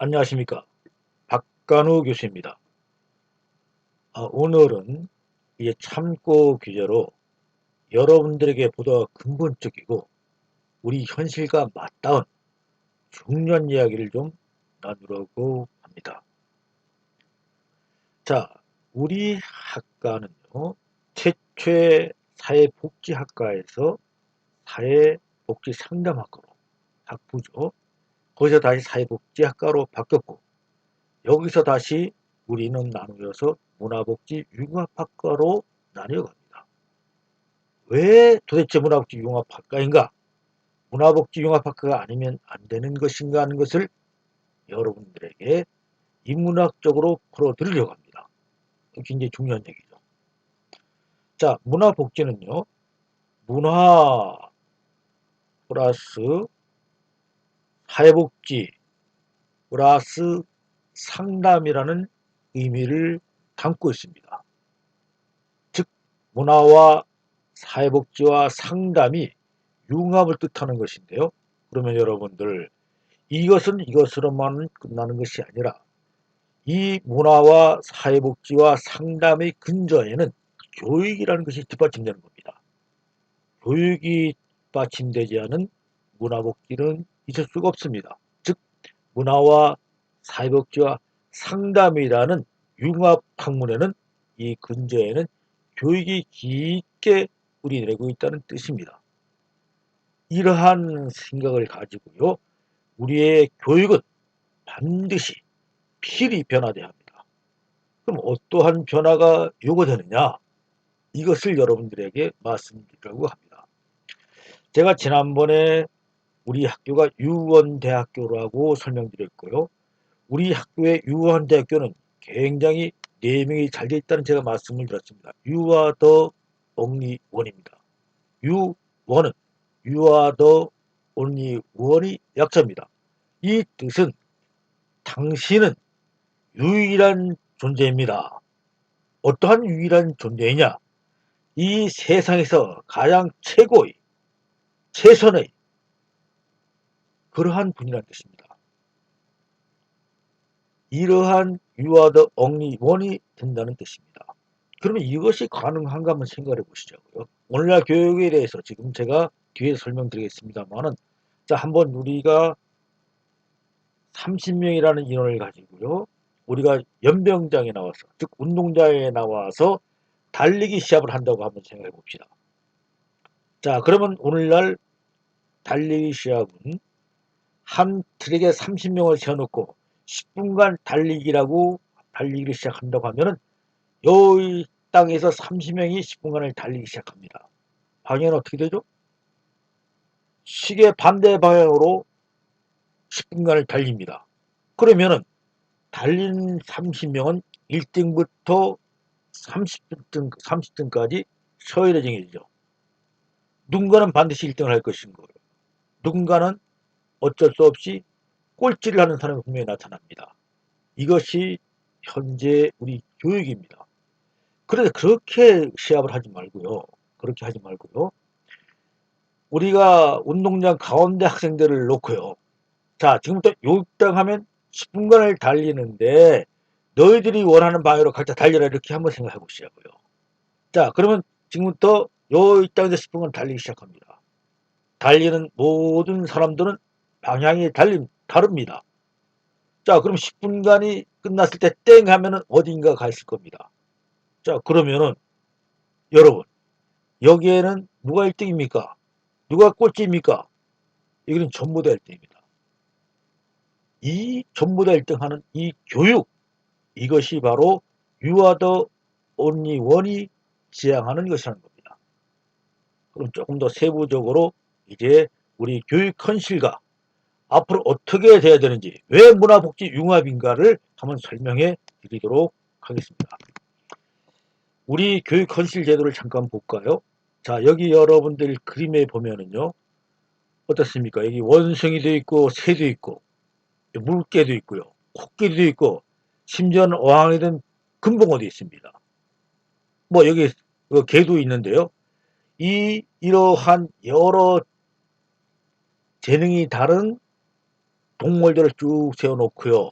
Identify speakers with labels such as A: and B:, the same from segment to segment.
A: 안녕하십니까. 박간우 교수입니다. 오늘은 이 참고 규제로 여러분들에게 보다 근본적이고 우리 현실과 맞닿은 중요한 이야기를 좀 나누려고 합니다. 자, 우리 학과는요, 최초의 사회복지학과에서 사회복지상담학과로 학부죠. 거기서 다시 사회복지학과로 바뀌었고, 여기서 다시 우리는 나누어서 문화복지융합학과로 나뉘어갑니다. 왜 도대체 문화복지융합학과인가? 문화복지융합학과가 아니면 안 되는 것인가 하는 것을 여러분들에게 인문학적으로 풀어드리려고 합니다. 굉장히 중요한 얘기죠. 자, 문화복지는요, 문화 플러스 사회복지 플러스 상담이라는 의미를 담고 있습니다. 즉, 문화와 사회복지와 상담이 융합을 뜻하는 것인데요. 그러면 여러분들, 이것은 이것으로만 끝나는 것이 아니라 이 문화와 사회복지와 상담의 근저에는 교육이라는 것이 뒷받침되는 겁니다. 교육이 뒷받침되지 않은 문화복지는 있을 수가 없습니다. 즉, 문화와 사회복지와 상담이라는 융합 학문에는 이 근저에는 교육이 깊게 우리내고 있다는 뜻입니다. 이러한 생각을 가지고요, 우리의 교육은 반드시 필히 변화돼야 합니다. 그럼 어떠한 변화가 요구되느냐? 이것을 여러분들에게 말씀드리려고 합니다. 제가 지난번에 우리 학교가 유원대학교라고 설명드렸고요. 우리 학교의 유원대학교는 굉장히 내명이 잘 되어 있다는 제가 말씀을 드렸습니다. You are the only one입니다. 유원은 You are the only one이 약자입니다. 이 뜻은 당신은 유일한 존재입니다. 어떠한 유일한 존재이냐? 이 세상에서 가장 최고의, 최선의 그러한 분이라는 뜻입니다. 이러한 You are the only one이 된다는 뜻입니다. 그러면 이것이 가능한가 한번 생각해 보시자고요. 오늘날 교육에 대해서 지금 제가 뒤에 설명드리겠습니다만은, 자, 한번 우리가 30명이라는 인원을 가지고요, 우리가 연병장에 나와서, 즉 운동장에 나와서 달리기 시합을 한다고 한번 생각해 봅시다. 자, 그러면 오늘날 달리기 시합은 한 트랙에 30명을 세워놓고 10분간 달리기를 시작한다고 하면은 이 땅에서 30명이 10분간을 달리기 시작합니다. 방향은 어떻게 되죠? 시계 반대 방향으로 10분간을 달립니다. 그러면은 달린 30명은 1등부터 30등까지 서열에 정해지죠. 누군가는 반드시 1등을 할 것인 거예요. 누군가는 어쩔 수 없이 꼴찌를 하는 사람이 분명히 나타납니다. 이것이 현재 우리 교육입니다. 그런데 그렇게 시합을 하지 말고요. 그렇게 하지 말고요. 우리가 운동장 가운데 학생들을 놓고요. 자, 지금부터 요당 하면 10분간을 달리는데 너희들이 원하는 방향으로 각자 달려라, 이렇게 한번 생각해 보시자고요. 자, 그러면 지금부터 요 땅에서 10분간 달리기 시작합니다. 달리는 모든 사람들은 방향이 다릅니다. 자, 그럼 10분간이 끝났을 때 땡 하면은 어딘가 가 있을 겁니다. 자, 그러면은 여러분, 여기에는 누가 1등입니까? 누가 꼴찌입니까? 여기는 전부 다 1등입니다. 이 전부 다 1등하는 이 교육, 이것이 바로 You are the only one이 지향하는 것이라는 겁니다. 그럼 조금 더 세부적으로 이제 우리 교육 현실과 앞으로 어떻게 돼야 되는지, 왜 문화복지 융합인가를 한번 설명해 드리도록 하겠습니다. 우리 교육 현실 제도를 잠깐 볼까요? 자, 여기 여러분들 그림에 보면은요, 어떻습니까? 여기 원숭이도 있고 새도 있고 물개도 있고요, 코끼리도 있고, 심지어는 어항이든 금붕어도 있습니다. 뭐 여기 개도 있는데요. 이러한 여러 재능이 다른 동물들을 쭉 세워놓고요.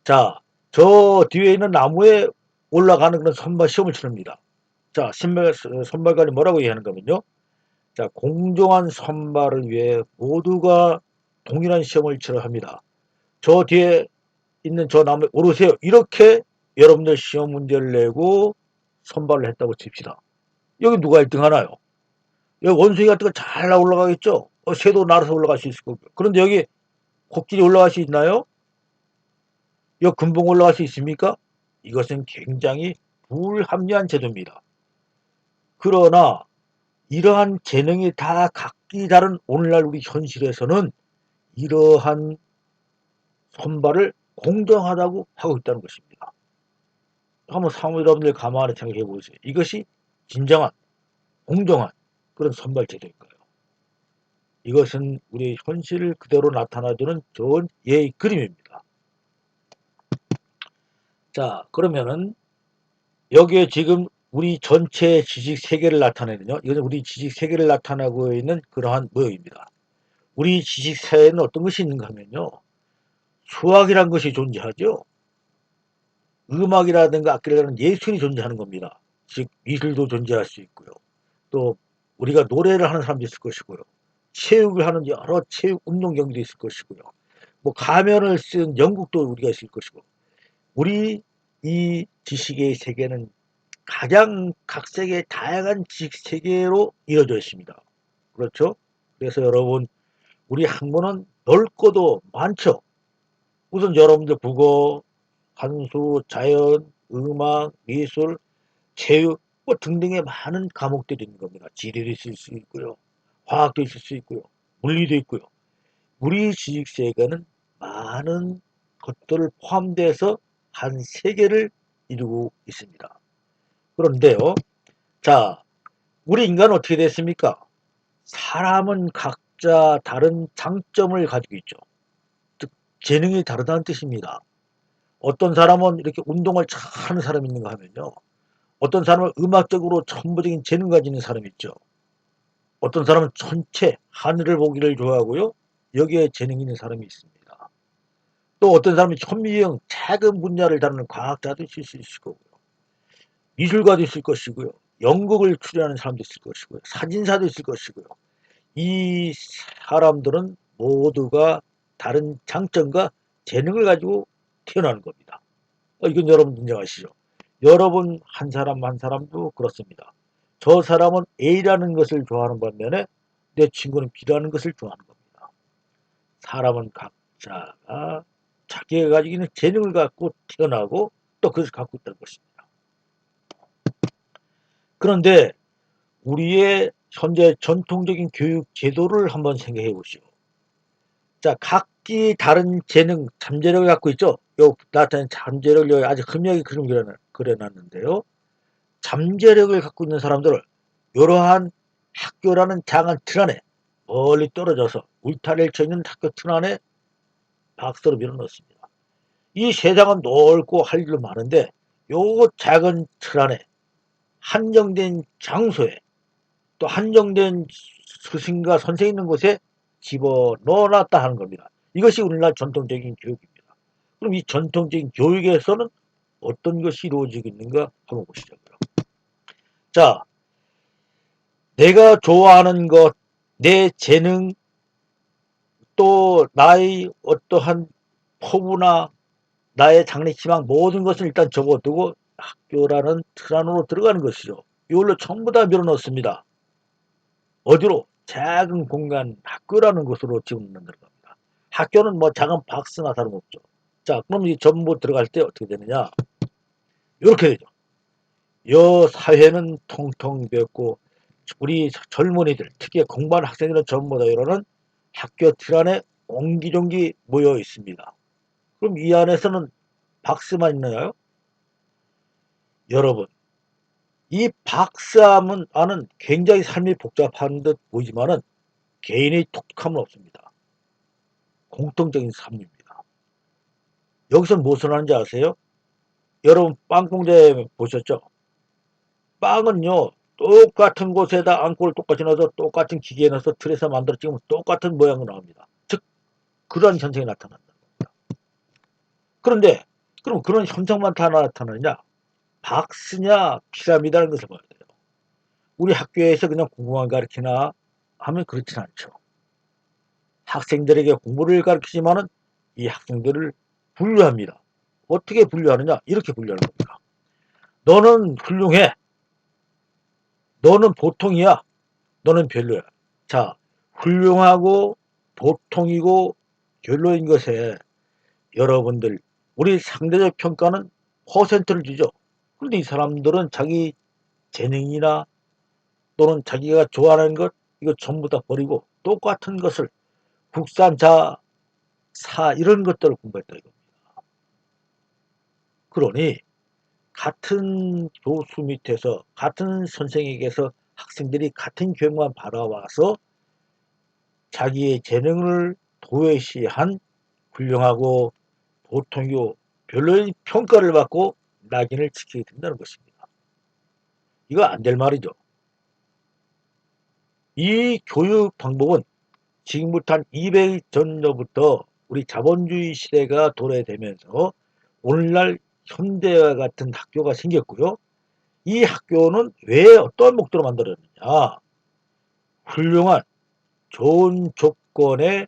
A: 자, 저 뒤에 있는 나무에 올라가는 그런 선발 시험을 치릅니다. 자, 선발관이 뭐라고 얘기하는 거면요. 자, 공정한 선발을 위해 모두가 동일한 시험을 치러 합니다. 저 뒤에 있는 저 나무에 오르세요. 이렇게 여러분들 시험 문제를 내고 선발을 했다고 칩시다. 여기 누가 1등 하나요? 여기 원숭이 같은 거 잘 올라가겠죠? 새도 날아서 올라갈 수 있을 거고. 그런데 여기 코끼리 올라갈 수 있나요? 여기 금붕 올라갈 수 있습니까? 이것은 굉장히 불합리한 제도입니다. 그러나 이러한 재능이 다 각기 다른 오늘날 우리 현실에서는 이러한 선발을 공정하다고 하고 있다는 것입니다. 한번 사무 여러분들 가만히 생각해 보세요. 이것이 진정한 공정한 그런 선발 제도인가요? 이것은 우리 현실을 그대로 나타나주는 좋은 예의 그림입니다. 자, 그러면은 여기에 지금 우리 전체 지식 세계를 나타내는요. 이것은 우리 지식 세계를 나타내고 있는 그러한 모형입니다. 우리 지식 세계에는 어떤 것이 있는가 하면요. 수학이란 것이 존재하죠. 음악이라든가 악기라는 예술이 존재하는 겁니다. 즉 미술도 존재할 수 있고요. 또 우리가 노래를 하는 사람도 있을 것이고요. 체육을 하는 여러 체육 운동 경기도 있을 것이고요. 뭐 가면을 쓴 영국도 우리가 있을 것이고 우리 이 지식의 세계는 가장 각색의 다양한 지식 세계로 이루어져 있습니다. 그렇죠? 그래서 여러분 우리 학문은 넓고도 많죠. 우선 여러분들 국어, 한수, 자연, 음악, 미술, 체육 뭐 등등의 많은 과목들이 있는 겁니다. 지리도 있을 수 있고요. 화학도 있을 수 있고요. 물리도 있고요. 우리 지식 세계는 많은 것들을 포함돼서 한 세계를 이루고 있습니다. 그런데요. 자, 우리 인간은 어떻게 됐습니까? 사람은 각자 다른 장점을 가지고 있죠. 즉 재능이 다르다는 뜻입니다. 어떤 사람은 이렇게 운동을 잘하는 사람이 있는가 하면요. 어떤 사람은 음악적으로 천부적인 재능 가지는 사람이 있죠. 어떤 사람은 천체, 하늘을 보기를 좋아하고요. 여기에 재능 있는 사람이 있습니다. 또 어떤 사람은 현미경, 작은 분야를 다루는 과학자도 있을 수 있을 거고요. 미술가도 있을 것이고요. 연극을 추리하는 사람도 있을 것이고요. 사진사도 있을 것이고요. 이 사람들은 모두가 다른 장점과 재능을 가지고 태어나는 겁니다. 이건 여러분 인정하시죠? 여러분 한 사람 한 사람도 그렇습니다. 저 사람은 A라는 것을 좋아하는 반면에 내 친구는 B라는 것을 좋아하는 겁니다. 사람은 각자가 자기가 가지고 있는 재능을 갖고 태어나고 또 그것을 갖고 있다는 것입니다. 그런데 우리의 현재 전통적인 교육 제도를 한번 생각해 보시오. 자, 각기 다른 재능, 잠재력을 갖고 있죠. 요 나타낸 잠재력을 여기 아주 흠하게 그림 그려놨는데요. 잠재력을 갖고 있는 사람들을 이러한 학교라는 장한 틀 안에 멀리 떨어져서 울타리를 쳐 있는 학교 틀 안에 박스로 밀어넣습니다. 이 세상은 넓고 할 일도 많은데 요 작은 틀 안에 한정된 장소에 또 한정된 스승과 선생 있는 곳에 집어넣어놨다 하는 겁니다. 이것이 우리나라 전통적인 교육입니다. 그럼 이 전통적인 교육에서는 어떤 것이 이루어지고 있는가 한번 보시자고요. 자, 내가 좋아하는 것, 내 재능, 또 나의 어떠한 포부나 나의 장래희망 모든 것을 일단 접어두고 학교라는 틀 안으로 들어가는 것이죠. 이걸로 전부 다 밀어넣습니다. 어디로? 작은 공간 학교라는 곳으로 집어넣는 겁니다. 학교는 뭐 작은 박스나 다름없죠. 자, 그럼 이 전부 들어갈 때 어떻게 되느냐? 이렇게 되죠. 여 사회는 통통 비었고 우리 젊은이들, 특히 공부하는 학생들은 전부 다 이러는 학교 틀 안에 옹기종기 모여 있습니다. 그럼 이 안에서는 박스만 있나요? 여러분, 이 박스 안은 굉장히 삶이 복잡한 듯 보이지만은 개인의 독함은 없습니다. 공통적인 삶입니다. 여기서 무엇을 하는지 아세요? 여러분 빵 공장 보셨죠? 빵은요 똑같은 곳에다 앙꼬를 똑같이 넣어서 똑같은 기계에 넣어서 틀에서 만들어 찍으면 똑같은 모양으로 나옵니다. 즉 그러한 현상이 나타난다. 그런데 그럼 그런 현상만 다 나타나느냐? 박스냐 피라미드라는 것을 봐야 돼요. 우리 학교에서 그냥 공부만 가르치나 하면 그렇진 않죠. 학생들에게 공부를 가르치지만은 이 학생들을 분류합니다. 어떻게 분류하느냐? 이렇게 분류하는 겁니다. 너는 훌륭해. 너는 보통이야. 너는 별로야. 자, 훌륭하고 보통이고 별로인 것에 여러분들 우리 상대적 평가는 퍼센트를 주죠. 그런데 이 사람들은 자기 재능이나 또는 자기가 좋아하는 것 이거 전부 다 버리고 똑같은 것을 국산자 사 이런 것들을 공부했다 이겁니다. 그러니 같은 교수 밑에서 같은 선생에게서 학생들이 같은 교육만 받아와서 자기의 재능을 도외시한 훌륭하고 보통이고 별로인 평가를 받고 낙인을 지키게 된다는 것입니다. 이거 안 될 말이죠. 이 교육 방법은 지금부터 한 200일 전부터 우리 자본주의 시대가 도래되면서 오늘날 현대와 같은 학교가 생겼고요. 이 학교는 왜 어떤 목적으로 만들어졌느냐? 훌륭한 좋은 조건의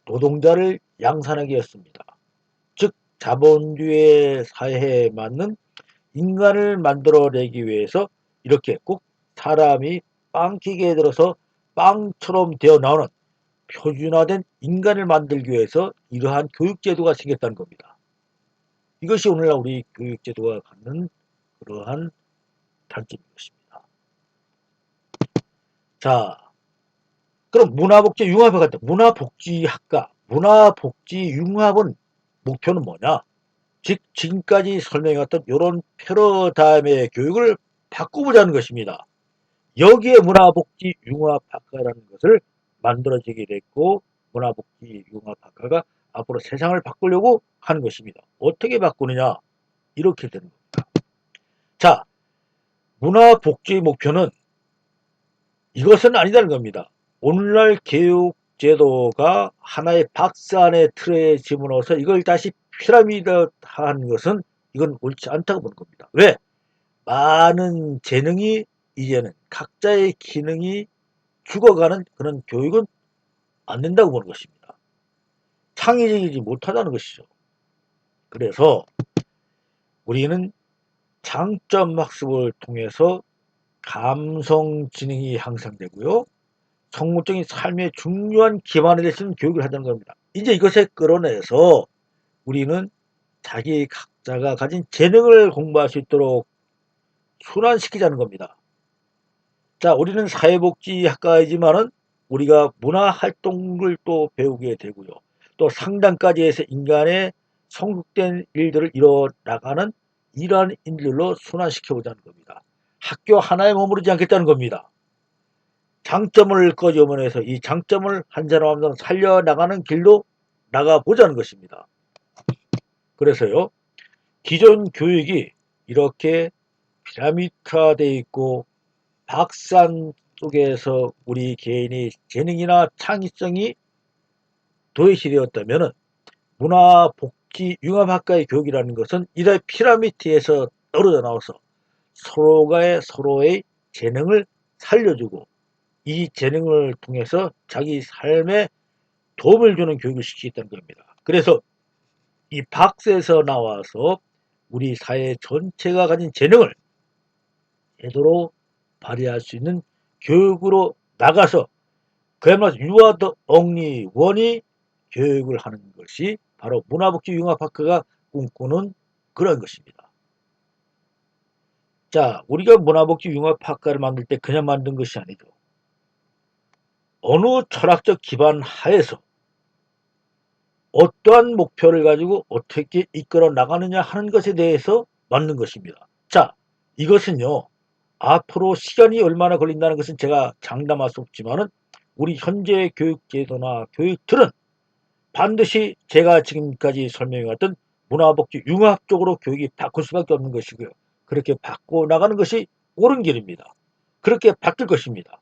A: 노동자를 양산하기 위해서입니다. 즉 자본주의 사회에 맞는 인간을 만들어내기 위해서 이렇게 꼭 사람이 빵기계에 들어서 빵처럼 되어 나오는 표준화된 인간을 만들기 위해서 이러한 교육제도가 생겼다는 겁니다. 이것이 오늘날 우리 교육제도가 갖는 그러한 단점인 것입니다. 자, 그럼 문화복지융합에 갔다. 문화복지학과, 문화복지융합은 목표는 뭐냐? 즉 지금까지 설명해왔던 이런 패러다임의 교육을 바꾸보자는 것입니다. 여기에 문화복지융합학과라는 것을 만들어지게 됐고 문화복지융합학과가 앞으로 세상을 바꾸려고 하는 것입니다. 어떻게 바꾸느냐? 이렇게 되는 겁니다. 자, 문화복지 목표는 이것은 아니다는 겁니다. 오늘날 교육제도가 하나의 박스 안에 틀에 집어넣어서 이걸 다시 피라미드화하는 것은 이건 옳지 않다고 보는 겁니다. 왜? 많은 재능이 이제는 각자의 기능이 죽어가는 그런 교육은 안 된다고 보는 것입니다. 창의적이지 못하다는 것이죠. 그래서 우리는 장점 학습을 통해서 감성 지능이 향상되고요. 성공적인 삶의 중요한 기반이 될 수 있는 교육을 하자는 겁니다. 이제 이것에 끌어내서 우리는 자기 각자가 가진 재능을 공부할 수 있도록 순환시키자는 겁니다. 자, 우리는 사회복지학과이지만은 우리가 문화활동을 또 배우게 되고요. 또 상담까지 해서 인간의 성숙된 일들을 이뤄나가는 이러한 일들로 순환시켜보자는 겁니다. 학교 하나에 머무르지 않겠다는 겁니다. 장점을 꺼져면해서 이 장점을 한 사람 한 사람 살려나가는 길로 나가보자는 것입니다. 그래서요, 기존 교육이 이렇게 피라미드화되어 있고 박산 속에서 우리 개인의 재능이나 창의성이 도외시되었다면 문화복지융합학과의 교육이라는 것은 이런 피라미드에서 떨어져 나와서 서로의 재능을 살려주고 이 재능을 통해서 자기 삶에 도움을 주는 교육을 시키겠다는 겁니다. 그래서 이 박스에서 나와서 우리 사회 전체가 가진 재능을 제대로 발휘할 수 있는 교육으로 나가서 그야말로 유아 더 엉리 원이 교육을 하는 것이 바로 문화복지융합학과가 꿈꾸는 그런 것입니다. 자, 우리가 문화복지융합학과를 만들 때 그냥 만든 것이 아니죠. 어느 철학적 기반 하에서 어떠한 목표를 가지고 어떻게 이끌어 나가느냐 하는 것에 대해서 만든 것입니다. 자, 이것은요, 앞으로 시간이 얼마나 걸린다는 것은 제가 장담할 수 없지만은 우리 현재 교육제도나 교육들은 반드시 제가 지금까지 설명해왔던 문화복지 융합적으로 교육이 바꿀 수밖에 없는 것이고요. 그렇게 바꿔 나가는 것이 옳은 길입니다. 그렇게 바뀔 것입니다.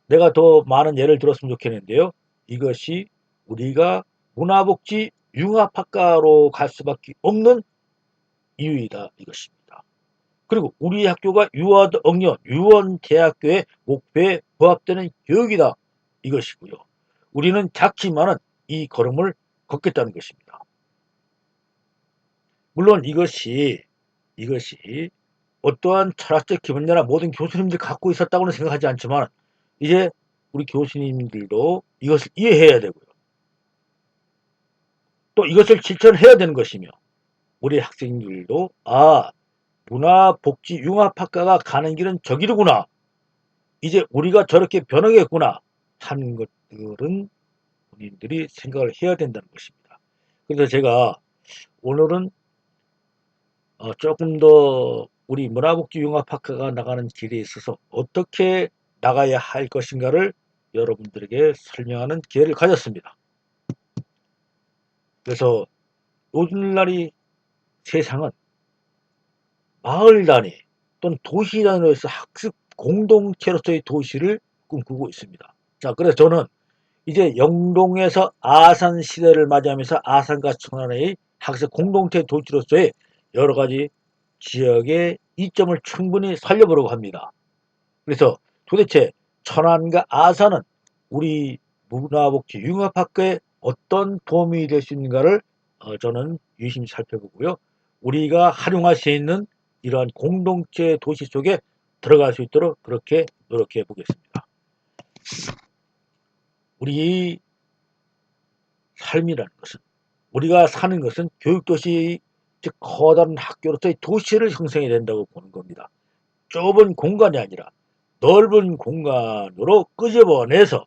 A: 내가 더 많은 예를 들었으면 좋겠는데요. 이것이 우리가 문화복지 융합학과로 갈 수밖에 없는 이유이다 이것입니다. 그리고 우리 학교가 유아도 응용 유원대학교의 목표에 부합되는 교육이다 이것이고요. 우리는 작지만은 이 걸음을 걷겠다는 것입니다. 물론 이것이 어떠한 철학적 기본이나 모든 교수님들이 갖고 있었다고는 생각하지 않지만 이제 우리 교수님들도 이것을 이해해야 되고요. 또 이것을 실천해야 되는 것이며 우리 학생들도 문화복지융합학과가 가는 길은 저기로구나. 이제 우리가 저렇게 변하겠구나 하는 것들은 본인들이 생각을 해야 된다는 것입니다. 그래서 제가 오늘은 조금 더 우리 문화복지융합학과가 나가는 길에 있어서 어떻게 나가야 할 것인가를 여러분들에게 설명하는 기회를 가졌습니다. 그래서 오늘날이 세상은 마을 단위 또는 도시 단위로서 학습 공동체로서의 도시를 꿈꾸고 있습니다. 자, 그래서 저는 이제 영동에서 아산 시대를 맞이하면서 아산과 천안의 학습 공동체 도시로서의 여러 가지 지역의 이점을 충분히 살려보려고 합니다. 그래서 도대체 천안과 아산은 우리 문화복지 융합학교에 어떤 도움이 될 수 있는가를 저는 유심히 살펴보고요. 우리가 활용할 수 있는 이러한 공동체 도시 속에 들어갈 수 있도록 그렇게 노력해 보겠습니다. 우리 삶이라는 것은 우리가 사는 것은 교육도시 즉 커다란 학교로서의 도시를 형성해야 된다고 보는 겁니다. 좁은 공간이 아니라 넓은 공간으로 끄집어내서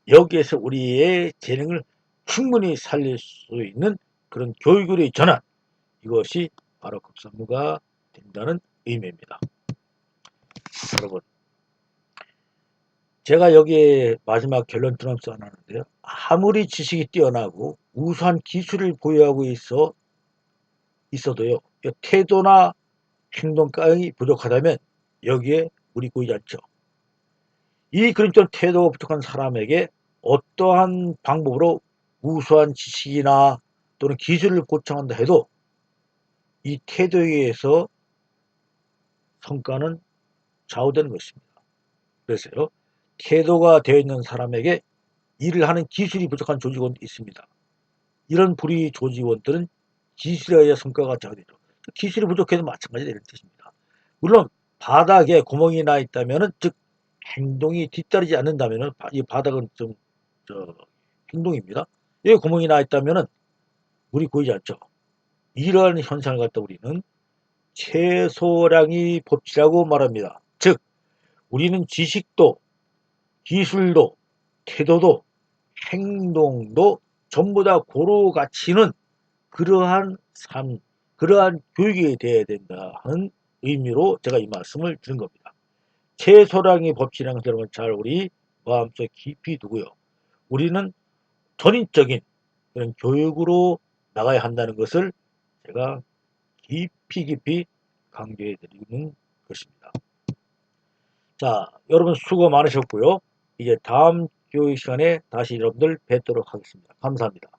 A: 여기에서 우리의 재능을 충분히 살릴 수 있는 그런 교육의 전환 이것이 바로 급선무가 된다는 의미입니다. 여러분 제가 여기에 마지막 결론처럼 써놨는데요. 아무리 지식이 뛰어나고 우수한 기술을 보유하고 있어도요. 태도나 행동감이 부족하다면 여기에 물이 고이지 않죠. 이 그림처럼 태도가 부족한 사람에게 어떠한 방법으로 우수한 지식이나 또는 기술을 고청한다 해도 이 태도에 의해서 성과는 좌우되는 것입니다. 그래서요. 태도가 되어 있는 사람에게 일을 하는 기술이 부족한 조직원도 있습니다. 이런 불의 조직원들은 기술에 의해 성과가 좌우되죠. 기술이 부족해도 마찬가지다 이런 뜻입니다. 물론 바닥에 구멍이 나 있다면 즉 행동이 뒤따르지 않는다면 이 바닥은 좀 행동입니다. 여기 구멍이 나 있다면 물이 고이지 않죠. 이러한 현상을 갖다 우리는 최소량의 법칙이라고 말합니다. 즉 우리는 지식도 기술도 태도도 행동도 전부 다 고루 갖추는 그러한 삶, 그러한 교육이 되어야 된다 하는 의미로 제가 이 말씀을 드린 겁니다. 최소량의 법칙이라는 것을 여러분 잘 우리 마음속에 깊이 두고요. 우리는 전인적인 그런 교육으로 나가야 한다는 것을 제가 깊이 강조해 드리는 것입니다. 자, 여러분 수고 많으셨고요. 이제 다음 교육 시간에 다시 여러분들 뵙도록 하겠습니다. 감사합니다.